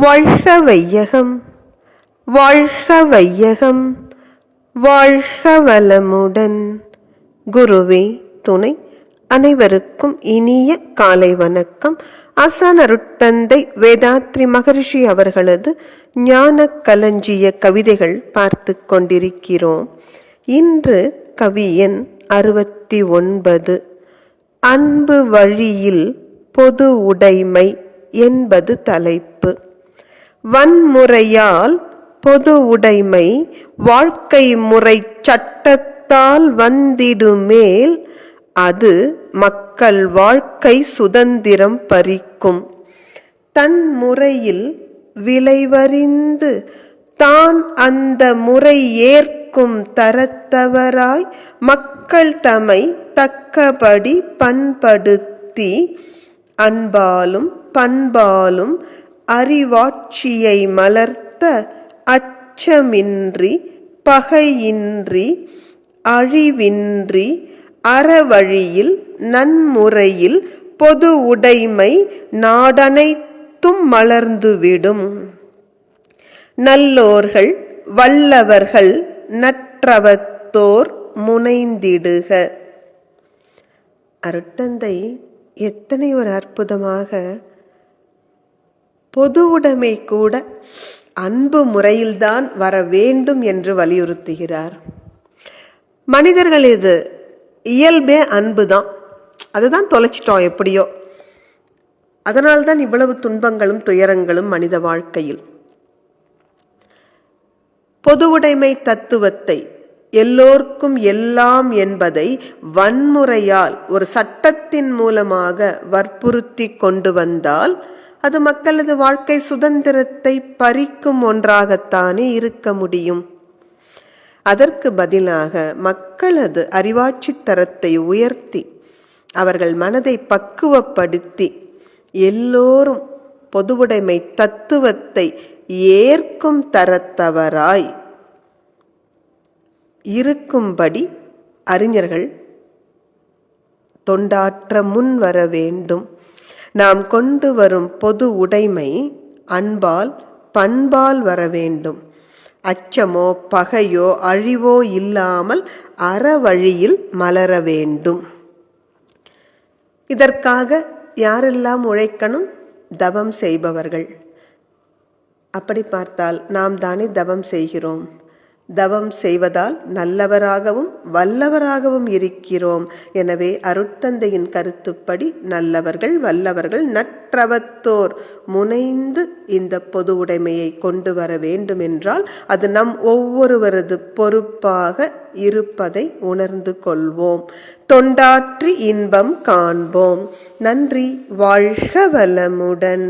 வாழ்க வையகம், வாழ்க வையகம், வாழ்க வளமுடன். குருவே துணை. அனைவருக்கும் இனிய காலை வணக்கம். ஆசான் அருட்தந்தை வேதாத்ரி மகரிஷி அவர்களது ஞான களஞ்சிய கவிதைகள் பார்த்து கொண்டிருக்கிறோம். இன்று கவி எண் 69. அன்பு வழியில் பொது உடைமை என்பது தலைப்பு. வன்முறையால் பொது உடைமை வாழ்க்கை முறை சட்டத்தால் வந்திடுமேல் அது மக்கள் வாழ்க்கை சுதந்திரம் பறிக்கும். தன் முறையில் விளைவறிந்து தான் அந்த முறை ஏற்கும் தரத்தவராய் மக்கள் தம்மை தக்கபடி பண்படுத்தி அன்பாலும் பண்பாலும் அறிவாட்சியை மலர்த்த அச்சமின்றி பகையின்றி அழிவின்றி அறவழியில் நன்முறையில் பொது உடைமை நாடனைத்தும் மலர்ந்துவிடும். நல்லோர்கள் வல்லவர்கள் நற்றவத்தோர் முனைந்திடுக. அருட்தந்தை எத்தனை ஒரு அற்புதமாக பொது உடைமை கூட அன்பு முறையில்தான் வர வேண்டும் என்று வலியுறுத்துகிறார். மனிதர்கள் இது இயல்பே அன்பு தான். அதுதான் தொலைச்சிட்டோம் எப்படியோ. அதனால்தான் இவ்வளவு துன்பங்களும் துயரங்களும் மனித வாழ்க்கையில். பொது உடைமை தத்துவத்தை, எல்லோர்க்கும் எல்லாம் என்பதை வன்முறையால் ஒரு சட்டத்தின் மூலமாக வற்புறுத்தி கொண்டு வந்தால் அது மக்களது வாழ்க்கை சுதந்திரத்தை பறிக்கும் ஒன்றாகத்தானே இருக்க முடியும். அதற்கு பதிலாக மக்களது அறிவாட்சி தரத்தை உயர்த்தி அவர்கள் மனதை பக்குவப்படுத்தி எல்லோரும் பொதுவுடைமை தத்துவத்தை ஏற்கும் தரத்தவராய் இருக்கும்படி அறிஞர்கள் தொண்டாற்ற முன் வர வேண்டும். நாம் கொண்டு வரும் பொது உடைமை அன்பால் பண்பால் வர வேண்டும். அச்சமோ பகையோ அழிவோ இல்லாமல் அறவழியில் மலர வேண்டும். இதற்காக யாரெல்லாம் உழைக்கணும்? தவம் செய்பவர்கள். அப்படி பார்த்தால் நாம் தானே தவம் செய்கிறோம். தவம் செய்வதால் நல்லவராகவும் வல்லவராகவும் இருக்கிறோம். எனவே அருட்தந்தையின் கருத்துப்படி நல்லவர்கள் வல்லவர்கள் நற்றவத்தோர் முனைந்து இந்த பொது உடைமையை கொண்டு வர வேண்டும் என்றால் அது நம் ஒவ்வொருவரது பொறுப்பாக இருப்பதை உணர்ந்து கொள்வோம். தொண்டாற்றி இன்பம் காண்போம். நன்றி. வாழ்க வளமுடன்.